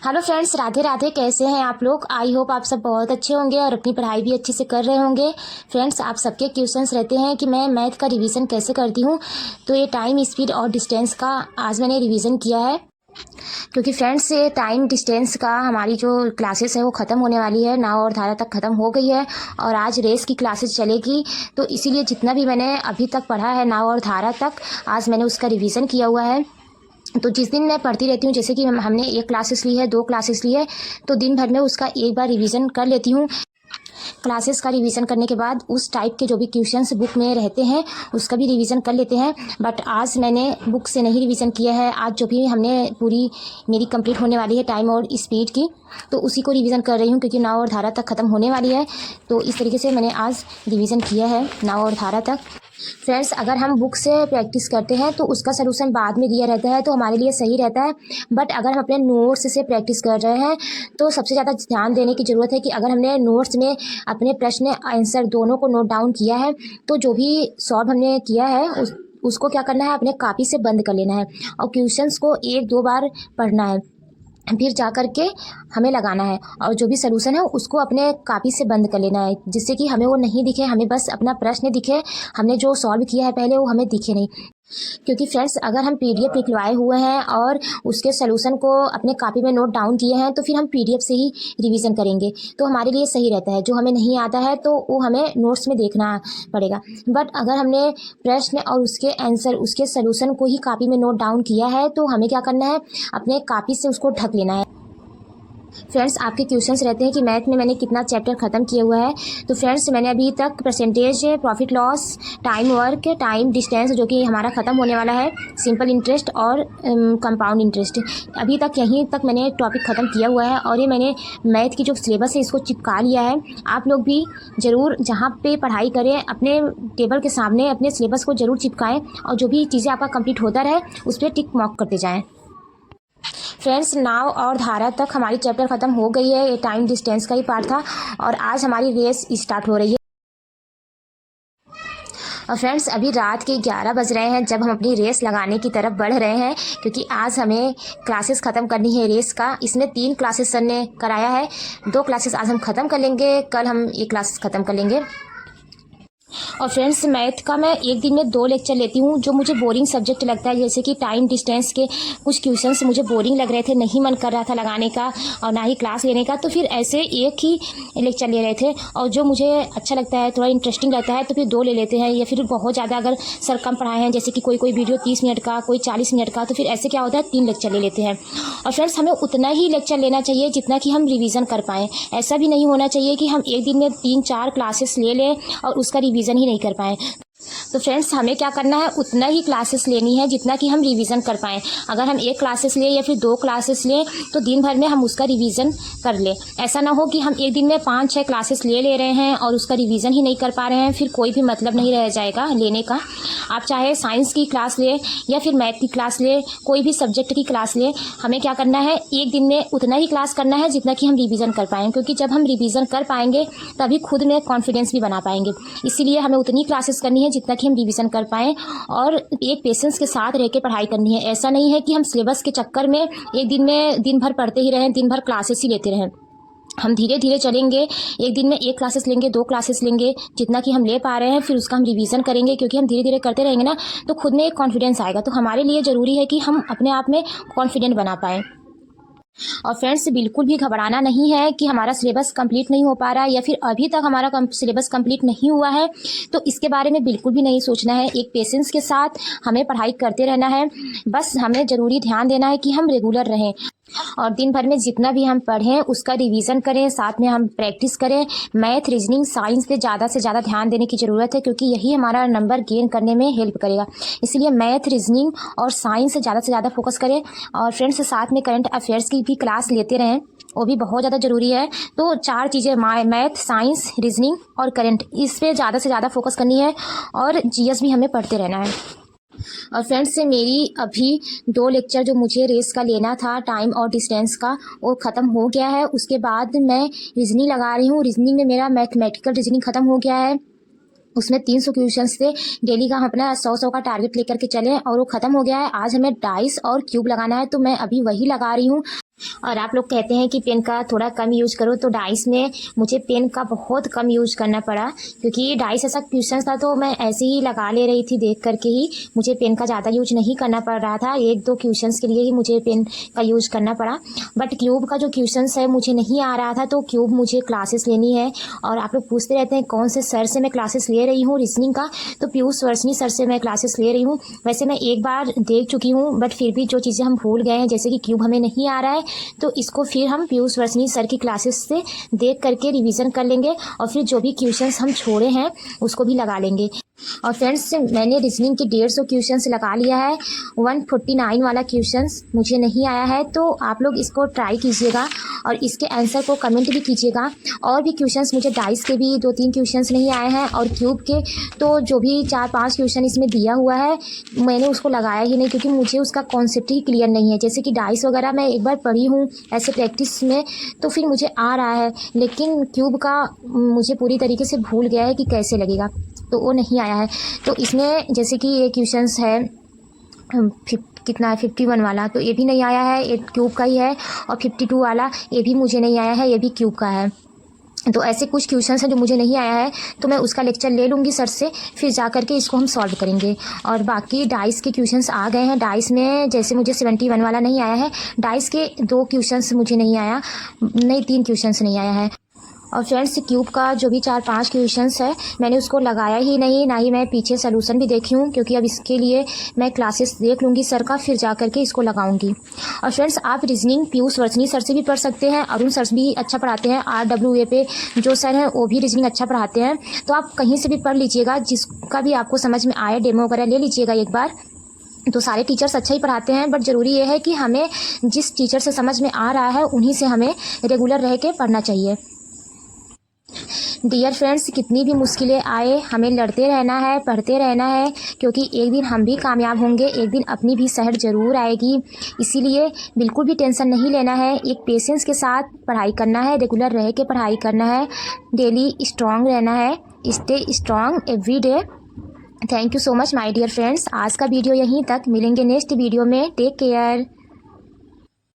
Hello friends, Radhe Radhe. कैसे हैं आप लोग? आई होप आप सब बहुत अच्छे होंगे और अपनी पढ़ाई भी अच्छे से कर रहे होंगे। फ्रेंड्स, आप सबके क्वेश्चंस रहते हैं कि मैं मैथ का रिवीजन कैसे करती हूँ। तो ये टाइम, स्पीड और डिस्टेंस का आज मैंने रिवीजन किया है, क्योंकि फ्रेंड्स ये टाइम डिस्टेंस का हमारी जो क्लासेस है वो ख़त्म होने वाली है। नाव और धारा तक ख़त्म हो गई है और आज रेस की क्लासेस चलेगी। तो इसीलिए जितना भी मैंने अभी तक पढ़ा है नाव और धारा तक, आज मैंने उसका रिवीजन किया हुआ है। तो जिस दिन मैं पढ़ती रहती हूँ, जैसे कि हमने एक क्लासेस ली है, 2 क्लासेस ली है, तो दिन भर में उसका एक बार रिवीजन कर लेती हूँ। क्लासेस का रिवीजन करने के बाद उस टाइप के जो भी क्वेश्चंस बुक में रहते हैं उसका भी रिवीजन कर लेते हैं। बट आज मैंने बुक से नहीं रिवीजन किया है। आज जो भी हमने पूरी मेरी कंप्लीट होने वाली है टाइम और स्पीड की, तो उसी को रिवीजन कर रही हूँ, क्योंकि नाव और धारा तक ख़त्म होने वाली है। तो इस तरीके से मैंने आज रिवीजन किया है नाव और धारा तक। फ्रेंड्स, अगर हम बुक से प्रैक्टिस करते हैं तो उसका सलूशन बाद में दिया रहता है, तो हमारे लिए सही रहता है। बट अगर हम अपने नोट्स से प्रैक्टिस कर रहे हैं तो सबसे ज़्यादा ध्यान देने की ज़रूरत है कि अगर हमने नोट्स में अपने प्रश्न आंसर दोनों को नोट डाउन किया है, तो जो भी सॉल्व हमने किया है उसको क्या करना है, अपने कॉपी से बंद कर लेना है और क्वेश्चंस को 1-2 बार पढ़ना है, फिर जा कर के हमें लगाना है। और जो भी सलूशन है उसको अपने कॉपी से बंद कर लेना है, जिससे कि हमें वो नहीं दिखे, हमें बस अपना प्रश्न दिखे, हमने जो सॉल्व किया है पहले वो हमें दिखे नहीं। क्योंकि फ्रेंड्स, अगर हम पीडीएफ निकलवाए हुए हैं और उसके सलूशन को अपने कॉपी में नोट डाउन किए हैं, तो फिर हम पीडीएफ से ही रिवीजन करेंगे, तो हमारे लिए सही रहता है। जो हमें नहीं आता है तो वो हमें नोट्स में देखना पड़ेगा। बट अगर हमने प्रश्न और उसके आंसर, उसके सलूशन को ही कॉपी में नोट डाउन किया है, तो हमें क्या करना है, अपने कॉपी से उसको ढक लेना है। फ्रेंड्स, आपके क्वेश्चंस रहते हैं कि मैथ में मैंने कितना चैप्टर ख़त्म किया हुआ है। तो फ्रेंड्स, मैंने अभी तक percentage, profit loss, time work, time distance जो कि हमारा ख़त्म होने वाला है, सिंपल इंटरेस्ट और कंपाउंड इंटरेस्ट, अभी तक यहीं तक मैंने टॉपिक ख़त्म किया हुआ है। और ये मैंने मैथ की जो सिलेबस है इसको चिपका लिया है। आप लोग भी ज़रूर जहाँ पे पढ़ाई करें अपने टेबल के सामने अपने सिलेबस को ज़रूर चिपकाएँ और जो भी चीज़ें आपका कंप्लीट होता रहे उस पर टिक मार्क करते जाएँ। फ्रेंड्स, नाव और धारा तक हमारी चैप्टर ख़त्म हो गई है। ये टाइम डिस्टेंस का ही पार्ट था और आज हमारी रेस स्टार्ट हो रही है। और फ्रेंड्स, अभी रात के 11 बज रहे हैं जब हम अपनी रेस लगाने की तरफ बढ़ रहे हैं, क्योंकि आज हमें क्लासेस ख़त्म करनी है रेस का। इसमें 3 क्लासेस सर ने कराया है, 2 क्लासेस आज हम ख़त्म कर लेंगे, कल हम 1 क्लास ख़त्म कर लेंगे। और फ्रेंड्स, मैथ का मैं एक दिन में 2 लेक्चर लेती हूँ। जो मुझे बोरिंग सब्जेक्ट लगता है, जैसे कि टाइम डिस्टेंस के कुछ क्वेश्चंस मुझे बोरिंग लग रहे थे, नहीं मन कर रहा था लगाने का और ना ही क्लास लेने का, तो फिर ऐसे एक ही लेक्चर ले रहे थे। और जो मुझे अच्छा लगता है, थोड़ा इंटरेस्टिंग लगता है, तो फिर 2 ले लेते हैं। या फिर बहुत ज़्यादा अगर सर कम पढ़ाए हैं, जैसे कि कोई वीडियो 30 मिनट का, कोई 40 मिनट का, तो फिर ऐसे क्या होता है, 3 लेक्चर ले लेते हैं। और फ्रेंड्स, हमें उतना ही लेक्चर लेना चाहिए जितना कि हम रिवीजन कर पाएँ। ऐसा भी नहीं होना चाहिए कि हम एक दिन में 3-4 क्लासेस ले लें और उसका रिवीजन ही नहीं कर पाएँ। तो फ्रेंड्स, हमें क्या करना है, उतना ही क्लासेस लेनी है जितना कि हम रिवीजन कर पाएँ। अगर हम 1 क्लासेस लें या फिर 2 क्लासेस लें, तो दिन भर में हम उसका रिवीजन कर लें। ऐसा ना हो कि हम एक दिन में 5-6 क्लासेस ले रहे हैं और उसका रिवीजन ही नहीं कर पा रहे हैं, फिर कोई भी मतलब नहीं रह जाएगा लेने का। आप चाहे साइंस की क्लास लें या फिर मैथ की क्लास लें, कोई भी सब्जेक्ट की क्लास लें, हमें क्या करना है, एक दिन में उतना ही क्लास करना है जितना कि हम रिवीजन कर पाएँ। क्योंकि जब हम रिवीजन कर पाएंगे तभी खुद में कॉन्फिडेंस भी बना पाएंगे। इसीलिए हमें उतनी क्लासेस करनी है जितना कि हम रिवीजन कर पाएँ और एक पेशेंस के साथ रह के पढ़ाई करनी है। ऐसा नहीं है कि हम सिलेबस के चक्कर में एक दिन में दिन भर पढ़ते ही रहें, दिन भर क्लासेस ही लेते रहें। हम धीरे धीरे चलेंगे, एक दिन में 1 क्लासेस लेंगे, 2 क्लासेस लेंगे, जितना कि हम ले पा रहे हैं, फिर उसका हम रिवीजन करेंगे। क्योंकि हम धीरे धीरे करते रहेंगे ना, तो खुद में एक कॉन्फिडेंस आएगा। तो हमारे लिए ज़रूरी है कि हम अपने आप में कॉन्फिडेंट बना पाएँ। और फ्रेंड्स, बिल्कुल भी घबराना नहीं है कि हमारा सिलेबस कंप्लीट नहीं हो पा रहा है या फिर अभी तक हमारा सिलेबस कंप्लीट नहीं हुआ है, तो इसके बारे में बिल्कुल भी नहीं सोचना है। एक पेशेंस के साथ हमें पढ़ाई करते रहना है। बस हमें ज़रूरी ध्यान देना है कि हम रेगुलर रहें और दिन भर में जितना भी हम पढ़ें उसका रिवीजन करें, साथ में हम प्रैक्टिस करें। मैथ, रीजनिंग, साइंस पे ज़्यादा से ज़्यादा ध्यान देने की ज़रूरत है, क्योंकि यही हमारा नंबर गेन करने में हेल्प करेगा। इसलिए मैथ, रीजनिंग और साइंस ज़्यादा से ज़्यादा फोकस करें। और फ्रेंड्स, साथ में करंट अफेयर्स की भी क्लास लेते रहें, वो भी बहुत ज़्यादा ज़रूरी है। तो 4 चीज़ें, मैथ, साइंस, रीजनिंग और करंट, इस पर ज़्यादा से ज़्यादा फोकस करनी है और जीएस भी हमें पढ़ते रहना है। और फ्रेंड्स, मेरी अभी 2 लेक्चर जो मुझे रेस का लेना था टाइम और डिस्टेंस का, वो ख़त्म हो गया है। उसके बाद मैं रीजनिंग लगा रही हूँ। रीजनिंग में मेरा मैथमेटिकल रीजनिंग ख़त्म हो गया है। उसमें 300 क्वेश्चंस थे। डेली का हम अपना 100 का टारगेट लेकर के चले और वो ख़त्म हो गया है। आज हमें डाइस और क्यूब लगाना है, तो मैं अभी वही लगा रही हूँ। और आप लोग कहते हैं कि पेन का थोड़ा कम यूज करो, तो डाइस में मुझे पेन का बहुत कम यूज करना पड़ा, क्योंकि डाइस ऐसा क्वेश्चन था तो मैं ऐसे ही लगा ले रही थी देख करके ही, मुझे पेन का ज़्यादा यूज नहीं करना पड़ रहा था। एक दो क्वेश्चंस के लिए ही मुझे पेन का यूज करना पड़ा। बट क्यूब का जो क्वेश्चंस है मुझे नहीं आ रहा था, तो क्यूब मुझे क्लासेस लेनी है। और आप लोग पूछते रहते हैं कौन से सर से मैं क्लासेस ले रही हूँ रीजनिंग का, तो पीयूष वर्षनी सर से मैं क्लासेस ले रही हूँ। वैसे मैं एक बार देख चुकी हूँ, बट फिर भी जो चीज़ें हम भूल गए हैं, जैसे कि क्यूब हमें नहीं आ रहा है, तो इसको फिर हम पीयूष वर्षनी सर की क्लासेस से देख करके रिवीजन कर लेंगे, और फिर जो भी क्वेश्चंस हम छोड़े हैं उसको भी लगा लेंगे। और फ्रेंड्स, मैंने रीजनिंग के 150 क्वेश्चंस लगा लिया है। 149 वाला क्वेश्चंस मुझे नहीं आया है, तो आप लोग इसको ट्राई कीजिएगा और इसके आंसर को कमेंट भी कीजिएगा। और भी क्वेश्चंस मुझे डाइस के भी 2-3 क्वेश्चंस नहीं आए हैं, और क्यूब के तो जो भी 4-5 क्वेश्चन इसमें दिया हुआ है मैंने उसको लगाया ही नहीं, क्योंकि मुझे उसका कॉन्सेप्ट ही क्लियर नहीं है। जैसे कि डाइस वगैरह मैं एक बार पढ़ी हूँ ऐसे प्रैक्टिस में, तो फिर मुझे आ रहा है, लेकिन क्यूब का मुझे पूरी तरीके से भूल गया है कि कैसे लगेगा, तो वो नहीं आया है। तो इसमें जैसे कि ये क्वेश्चंस है कितना है 51 वाला, तो ये भी नहीं आया है, ये क्यूब का ही है। और 52 वाला ये भी मुझे नहीं आया है, ये भी क्यूब का है। तो ऐसे कुछ क्वेश्चंस हैं जो मुझे नहीं आया है, तो मैं उसका लेक्चर ले लूँगी सर से, फिर जा करके इसको हम सॉल्व करेंगे। और बाकी डाइस के क्वेश्चंस आ गए हैं। डाइस में जैसे मुझे 71 वाला नहीं आया है, डाइस के 2 क्वेश्चंस मुझे नहीं आया, नहीं 3 क्वेश्चंस नहीं आया है। और फ्रेंड्स, क्यूब का जो भी 4-5 क्वेश्चंस है मैंने उसको लगाया ही नहीं, ना ही मैं पीछे सोल्यूशन भी देखी हूँ, क्योंकि अब इसके लिए मैं क्लासेस देख लूँगी सर का, फिर जा करके इसको लगाऊंगी। और फ्रेंड्स, आप रीजनिंग पीयूष वर्षनी सर से भी पढ़ सकते हैं, अरुण सर भी अच्छा पढ़ाते हैं, RWA पे जो सर हैं वो भी रीजनिंग अच्छा पढ़ाते हैं, तो आप कहीं से भी पढ़ लीजिएगा, जिसका भी आपको समझ में आए डेमो वगैरह ले लीजिएगा एक बार। तो सारे टीचर्स अच्छा ही पढ़ाते हैं, बट ज़रूरी ये है कि हमें जिस टीचर से समझ में आ रहा है उन्हीं से हमें रेगुलर रह के पढ़ना चाहिए। डियर फ्रेंड्स, कितनी भी मुश्किलें आए हमें लड़ते रहना है, पढ़ते रहना है, क्योंकि एक दिन हम भी कामयाब होंगे, एक दिन अपनी भी सहर ज़रूर आएगी। इसीलिए बिल्कुल भी टेंशन नहीं लेना है, एक पेशेंस के साथ पढ़ाई करना है, रेगुलर रह के पढ़ाई करना है, डेली स्ट्रांग रहना है, stay strong every day. Thank you so much my dear friends. आज का वीडियो यहीं तक, मिलेंगे नेक्स्ट वीडियो में। Take care.